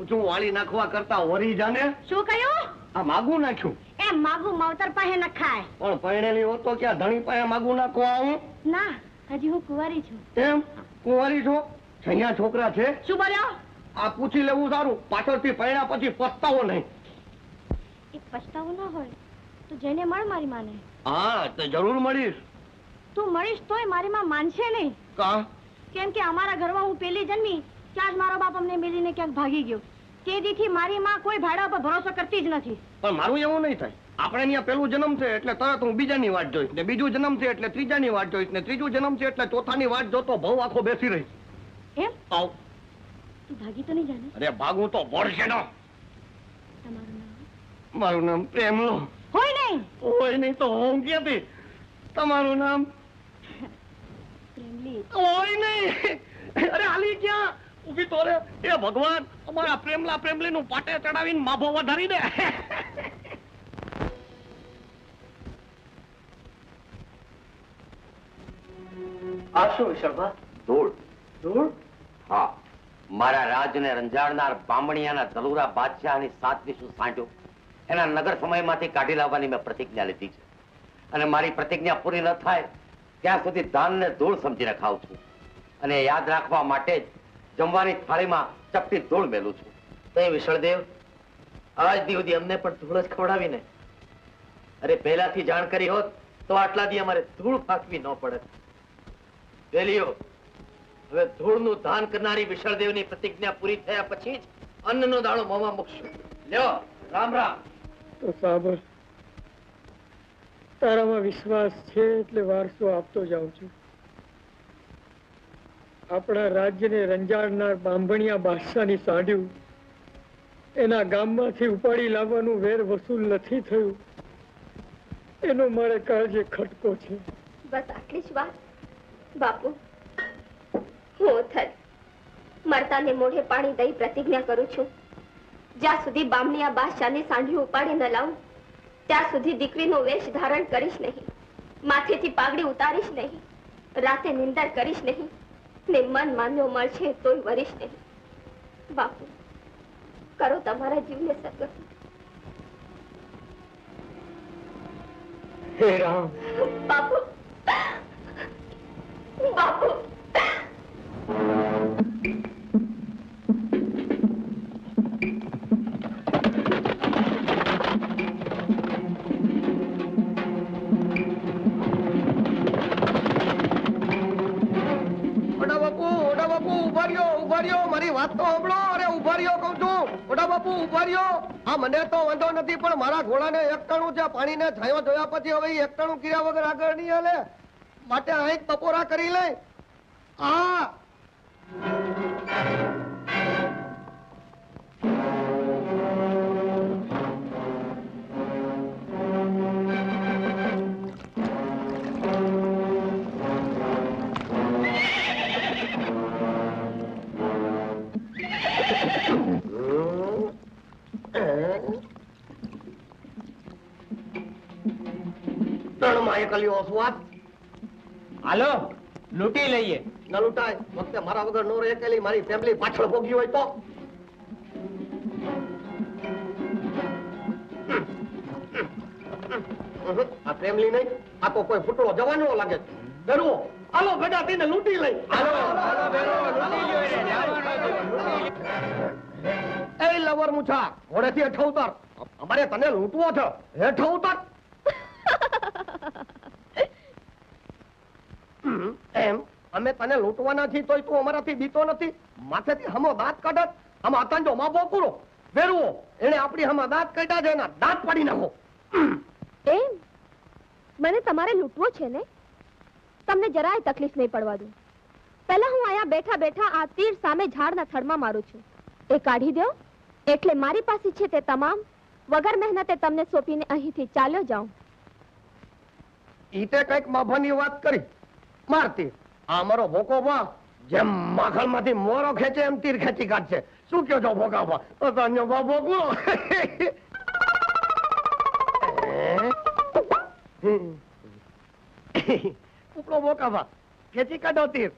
છું વાળી નાખવા કરતા વરી જાને. શું કહ્યું? આ માગું નાખ્યું. એ માગું માવતર પાસે નખાય. પણ પરણેલી હો તો ક્યાં ધણી પાસે માગું નાખવા આવું? ના, હજી હું કુંવારી છું. એમ? કુંવારી છો? છૈયા છોકરા છે? શું બોલ્યો? આ પૂછી લેવું સારું, પાછળથી પરણ્યા પછી પસ્તાવો નહીં. એ પસ્તાવો ના હોય તો જઈને મળ મારી માને. હા, તો જરૂર મળીશ. તું મળીશ તોય મારી માં માનશે નહીં. કા? કેમ કે અમારા ઘરમાં હું પેલી જન્મી ત્યાં જ મારો બાપ અમને મેલીને ક્યાંક ભાગી ગયો. તે દીથી મારી માં કોઈ ભાડા પર ભરોસો કરતી જ નથી. પણ મારું એવું નહીં થાય. આપણે ત્યાં પેલું જન્મ છે એટલે તરત હું બીજાની વાટ જોઈશ, ને બીજું જન્મ છે એટલે ત્રીજાની વાટ જોઈશ, ને ત્રીજું જન્મ છે એટલે ચોથાની વાટ જોતો ભવ આખો બેસી રહીશ. એમ? આવ. તું ભાગી તો નહીં જાને? અરે ભાગું તો ભરશે નો. તમારું નામ? મારું નામ પ્રેમલો. હોય નહીં? હોય નહીં તો હું ક્યાંથી? તમારું નામ? પ્રેમલી. હોય નહીં. અરે હાલી ક્યાં? ઉભી તો રે. એ ભગવાન, અમારા પ્રેમલા પ્રેમલી નું પાટે ચડાવીને માભો વધારી દે. આ શું વિશાળભા? ધૂળ. ધૂળ? હા, મારા રાજને રંજાડનાર બામણિયાના દલુરા બાદશાહની સાતવીસું સાંઢ્યું એના નગર સમયમાંથી કાઢી લાવવાની મેં પ્રતિજ્ઞા લીધી છે. અને મારી પ્રતિજ્ઞા પૂરી ન થાય ત્યાં સુધી ધાનને ધૂળ સમજીને ખાઉં છું. અને યાદ રાખવા માટે જ જમવાની થાળીમાં ચપટી ધૂળ મેલું છું. એ વિશાળદેવ, આજ દી સુધી અમને પણ ધૂળ જ ખવડાવીને. અરે પહેલાથી જાણ કરી હોત તો આટલા દી અમારે ધૂળ ફાંકવી ન પડે. વેલીઓ, હવે ધૂળનું દાન કરનારી વિશાળદેવની પ્રતિજ્ઞા પૂરી થયા પછી જ અન્નનો દાણો મોંમાં મૂકશું. લ્યો, રામ રામ. તો સાબર, તારામાં વિશ્વાસ છે એટલે વારસો આપતો જાઉં છું. આપણા રાજ્યને રંજાડનાર બાંભણિયા બાદશાહની સાંઢ્યું એના ગામમાંથી ઉપાડી લાવવાનું વેર વસૂલ નથી થયું એનો મારે કાળજે ખટકો છે. બસ આટલી જ વાત બાપુ. હું થઈ મરતાને મોઢે પાણી દઈ પ્રતિજ્ઞા કરું છું, જ્યાં સુધી બામણિયા બાદશાહની સાંઢ્યું ઉપાડી ન લાવું ત્યાં સુધી દીકરીનો વેશ ધારણ કરીશ નહીં, માથેથી પાઘડી ઉતારીશ નહીં, રાતે નિંદર કરીશ નહીં, ને મન માન્યો મળશે તોય વરીશ નહીં. બાપુ, કરો તમારા જીવને સદગતિ. હે રામ. બાપુ, બાપુ. મારી વાત તો સાંભળો. અરે ઉભા રહ્યો કઉ છું. ઓડા બાપુ ઉભા રહ્યો. હા, મને તો વાંધો નથી પણ મારા ઘોડાને એકટાણું છે. પાણીને છાંયો જોયા પછી હવે એકટાણું કર્યા વગર આગળ નહીં હાલે. માટે અહીં બપોરા કરી લે. હા, હાલો, લૂંટી લઈએ. ન લૂંટાય. વખતે મારા વગર નો રેકેલી મારી ફેમિલી પાછળ ભોગી હોય તો. આ ફેમિલી નહીં, આ તો કોઈ ફૂટડો જવાનો લાગે. ડરવો. હાલો ભેગા થઈને લૂંટી લઈ. એ લવર મુછા, ઘોડેથી હેઠ ઉતાર. અમારે તને લૂંટવો છે. હેઠ ઉતાર. એમ અમે તને લૂંટવાના છીએ તોય તું અમારાથી બીતો નથી. માથેથી હમો દાંત કાઢત. આમાં આતંજો માપો પૂરો વેરવો. એને આપણી હમા દાંત કાઢ્યા છે, એના દાંત પાડી નાખો. એમ મને તમારે લૂંટવો છે ને? તમને જરાય તકલીફ નહીં પડવા દઉં. પહેલા હું અહીંયા બેઠા બેઠા આ તીર સામે ઝાડના થડમાં મારું છું. એ કાઢી દો એટલે મારી પાસે છે તે તમામ વગર મહેનતે તમને સોંપીને અહીંથી ચાલ્યો જાઉં. ઈતે કઈક માભાની વાત કરી. મારતી આ અમારો ભોકો બા જેમ માખણ માંથી મોરો ખેંચે એમ તીર ખેંચી કાઢશે. શું કહો છો ભોકા બા? ભોગવો. ઉપડો ભોકા બા, ખેંચી કાઢો તીર.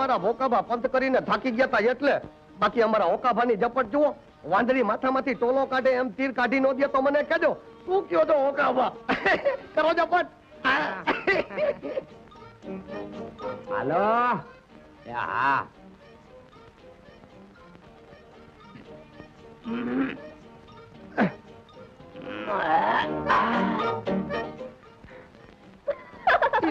અમારા ભોકાભા પંથ કરીને થાકી ગયા તા એટલે. બાકી અમારા ઓકાભાની ઝપટ જુઓ, વાંદરી માથામાંથી ટોલો કાઢે એમ તીર કાઢી નો દે તો મને કહેજો. શું કયો તો ઓકાભા? કરો ઝપટ. હાલો. હા.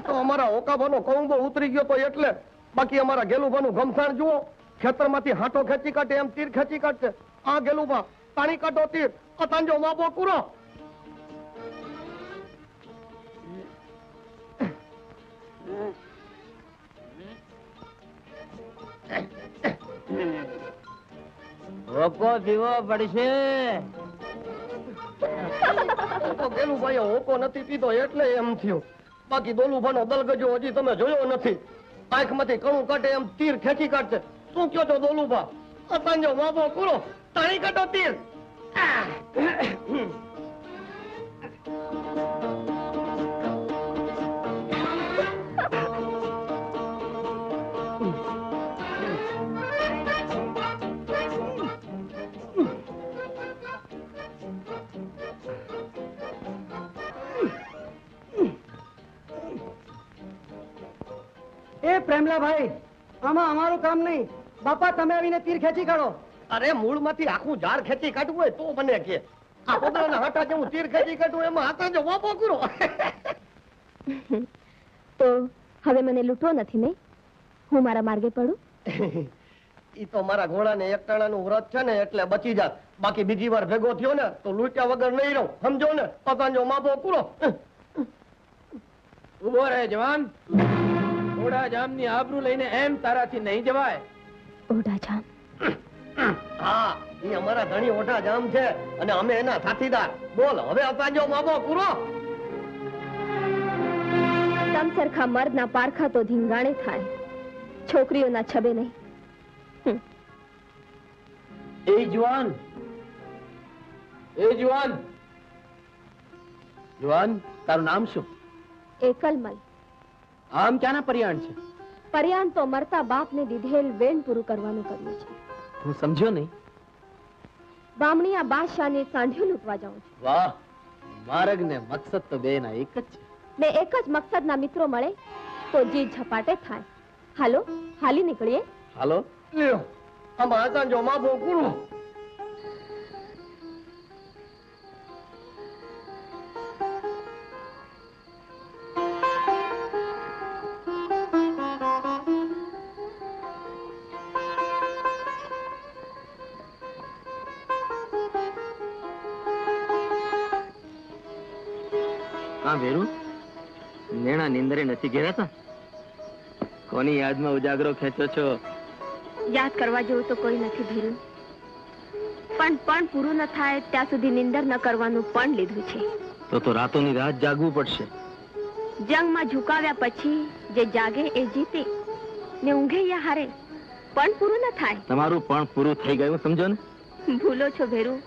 તો અમારા ઓકાભાનો કૌંબો ઉતરી ગયો તો એટલે. બાકી અમારા ગેલુભાનું ગમસાણ જુઓ, ખેતરમાંથી હાથો ખેંચી કાઢે એમ તીર ખેંચી કાઢશે. આ ગેલુભા પાણી કાઢો તીર, અતાંજો માબો કુરો. ઓકો પીવો પડશે. તો ગેલુભાઈએ હોકો નથી પીધો એટલે એમ થયું. બાકી દોલુભાનો દલગજો હજી તમે જોયો નથી. આંખમાંથી કણું કાઢે એમ તીર ખેંચી કાઢશે. શું કયો છો દોલુભા? અતાંજો માબો કુરો, તાણી કાઢો તીર. એ પ્રેમલાભાઈ, આમાં અમારું કામ નહીં. બાપા તમે આવીને તીર ખેંચી કાઢો. અરે મૂળમાંથી આખું ઝાડ ખેંચી કાઢવું હોય તો મને કે. આ પોતાના હાટા જેવું તીર ખેંચી કાઢવું એમાં હાથાંજો માબો કુરો. તો હવે મને લૂંટવો નથી નહીં? હું મારા માર્ગે પડું? ઈ તો મારા ઘોડાને એકટાણાનું વ્રત છે ને એટલે બચી જાત. બાકી બીજી વાર ભેગો થયો ને તો લૂંટ્યા વગર નહીં રહું, સમજો ને? અતાંજો માબો કુરો. ઉભો રહે જવાન. ઓઢા જામની આબરૂ લઈને એમ તારાથી નહીં જવાય. ઓઢા જામ? હા, ઈ અમારા ધણી ઓઢા જામ છે અને અમે એના સાથીદાર. બોલ હવે અતાંજો માબો કુરો. તમ સરખા મર્દના પારખા તો ધીંગાણે થાય, છોકરીઓના છબે નહીં. એ જુવાન, એ જુવાન, જુવાન તારું નામ શું? એકલમલ. આમ ક્યાંના પર્યાણ છે? પર્યાન તો મરતા બાપને દીધેલ વેણ પૂરું કરવાનું કર્યું છે. હું સમજ્યો નહીં. બામણીયા બાદશાહને સાંઢિયું લૂંટવા જાઉં છું. વાહ, માર્ગ ને મકસદ તો બેના એક જ છે. ને એક જ મકસદના મિત્રો મળે તો જીત ઝપાટે થાય. હાલો, હાલી નીકળીએ. હાલો. લ્યો, આમાં અતાંજો માબો કુરો. હા વેરુ, નેણા નિંદરે નથી ઘેરાતા? કોની યાદમાં ઉજાગરો ખેંચો છો? યાદ કરવા જેવું તો કોઈ નથી ભીરું, પણ પૂરું ન થાય ત્યાં સુધી નિંદર ન કરવાનું પણ લીધું છે. તો રાતોની રાત જાગવું પડશે. જંગમાં ઝુકાવ્યા પછી જે જાગે એ જીતે ને ઊંઘે યા હારે, પણ પૂરું ન થાય. તમારું પણ પૂરું થઈ ગયું, સમજો ને? ભૂલો છો ભેરું.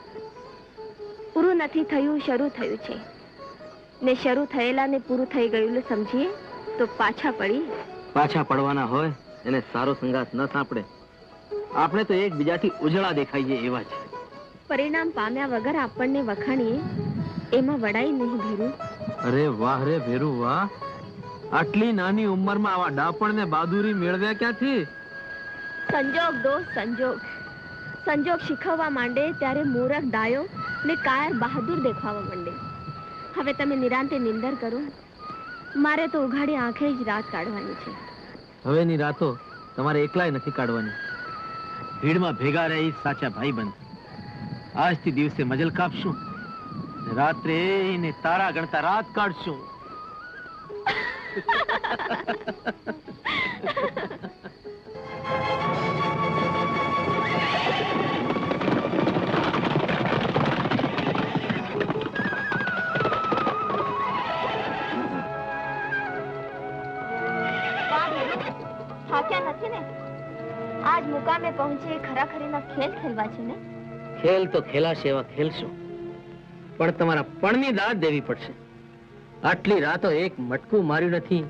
પૂરું નથી થયું, શરૂ થયું છે ને શરૂ થયેલા ને પૂરું થઈ ગયેલું સમજીએ તો પાછા પડવાના હોય એને સારો સંગાત ન સાંપડે. આપણે તો એકબીજાથી ઉજળા દેખાઈએ એવા છે. પરિણામ પામ્યા વગર આપણને વખાણીએ એમાં વડાઈ નહીં ભેરું. અરે વાહ રે ભેરુ વાહ, આટલી નાની ઉંમરમાં આવા ડાપણ ને બહાદુરી મેળવ્યા ક્યાંથી? સંજોગ દોસ્ત, સંજોગ શીખવવા માંડે ત્યારે મૂરખ ડાયો ને કાયર બહાદુર દેખાવા માંડે. હવે તમે નિરાંતે નિંદર કરો, મારે તો ઉઘાડી આંખે જ રાત કાઢવાની છે. હવેની રાતો તમારે એકલાય નથી કાઢવાની. ભીડમાં ભેગા રહી સાચા ભાઈબંધ. આજથી દિવસે મજલ કાપશું, રાત્રે ને તારા ગણતા રાત કાઢશું. થાક્યા નથી ને? આજ મુકામે પહોંચે ખરાખરીના ખેલ ખેલવા છે ને? ખેલ તો ખેલાશે એવા ખેલશું, પણ તમારા પણની દાદ દેવી પડશે. આટલી રાતો એક મટકું માર્યું નથી,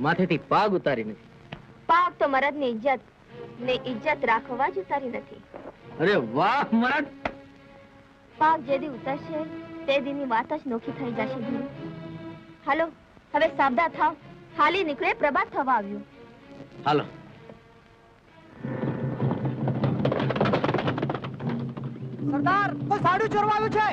માથેથી પાગ ઉતારી નથી. પાક તો મરદની ઇજ્જત ને ઇજ્જત રાખવા જ ઉતારી નથી. અરે વાહ મરદ! પાક જે દી ઉતરશે તે દીની વાત જ નોખી થઈ જશે ધીરુ. હાલો હવે સાબદા થાવ, હાલી નીકળે, પ્રભાત થવા આવ્યું. હાલો. સરદાર, કોઈ સાડું ચોરવા આવ્યું છે.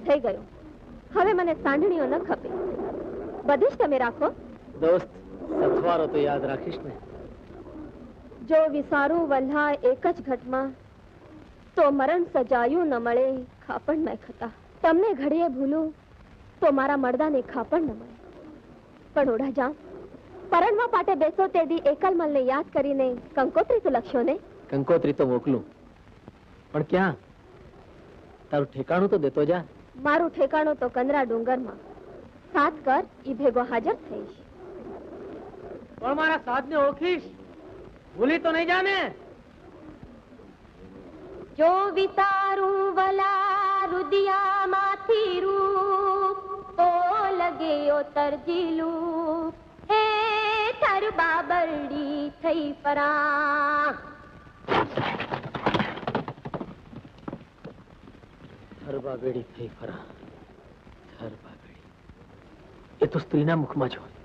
થઈ ગયો. હવે મને સાંઢણીઓ ન ખપે. બધી જ તમે રાખો. દોસ્ત, સથવારો તો યાદ રાખીશ ને. જો વિસારું વલ્હા એક જ ઘટમાં તો મરણ સજાયું ન મળે ખાપણ મેં ખતા. તમને ઘડીએ ભૂલું તો મારા મરદાને ખાપણ ન મળે. પણ ઓઢા જામ, પરણવા પાટે બેસો તે દી એકલમલને યાદ કરીને કંકોત્રી તો લખશો ને. કંકોત્રી તો મોકલું, પણ ક્યાં? તારું ઠેકાણું તો દેતો જા. મારું ઠેકાણું તો કંદરા ડુંગરમાં. સાથ કર, ઈ ભેગો હાજર થઈશ. પણ મારા સાધને ઓળખીશ, ભૂલી તો નહીં જાને. જો વિતારું વલા રુદિયામાંથી રૂપ ઓ લગે ઓ તરજીલું એ થર બાબરડી થઈ પરા. થરબા બેડી થઈ ફરા. થરબા બેડી, એ તો સ્ત્રીના મુખમાં જ હોય,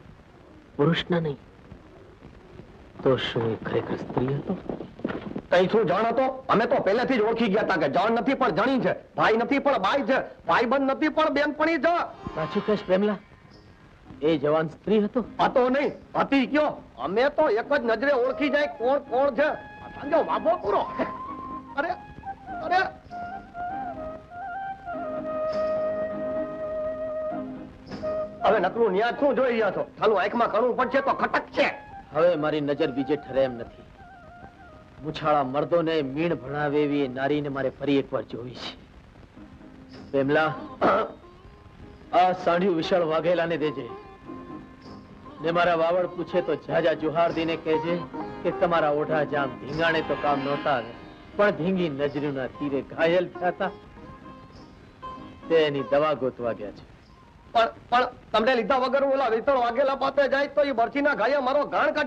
પુરુષના નહીં. તો શું એ ખરેખર સ્ત્રી હતો? કઈ શું જાણ હતો? અમે તો પહેલેથી જ ઓળખી ગયા હતા કે જાણ નથી પણ જણી છે, ભાઈ નથી પણ બાઈ છે, ભાઈબંધ નથી પણ બેનપણી છે. સાચું કહેશ પ્રેમલા, એ જવાન સ્ત્રી હતો? હતો નહીં, હતી કયો? અમે તો એક જ નજરે ઓળખી જાય કોણ કોણ છે. સમજો બાબો પૂરો. અરે અરે હવે નકરું ન્યા શું જોઈ રહ્યા છો? ચાલુ આંખમાં કણું પડશે તો ખટક છે. હવે મારી નજર બીજે ઠરે એમ નથી. મુછાળા મર્દોને મીણ ભણાવે એવી એ નારીને મારે ફરી એકવાર જોવી છે. પ્રેમલા, આ સાંઢિયું વિશાળ વાઘેલાને દેજે, ને મારા વાવડ પૂછે તો જાજા જુહારદીને કહેજે કે તમારા ઓઢા જામ ધીંગાણે તો કામ નહોતા આવે, પણ ધીંગી નજરીના તીરે ઘાયલ થયા હતા, તેની દવા ગોતવા ગયા છે. પણ તમને લીધા વગર ઓલા વિતળ વાઘેલા પાસે જાય તો એ બરછીના ઘાયે મારો ગાણ કાઢી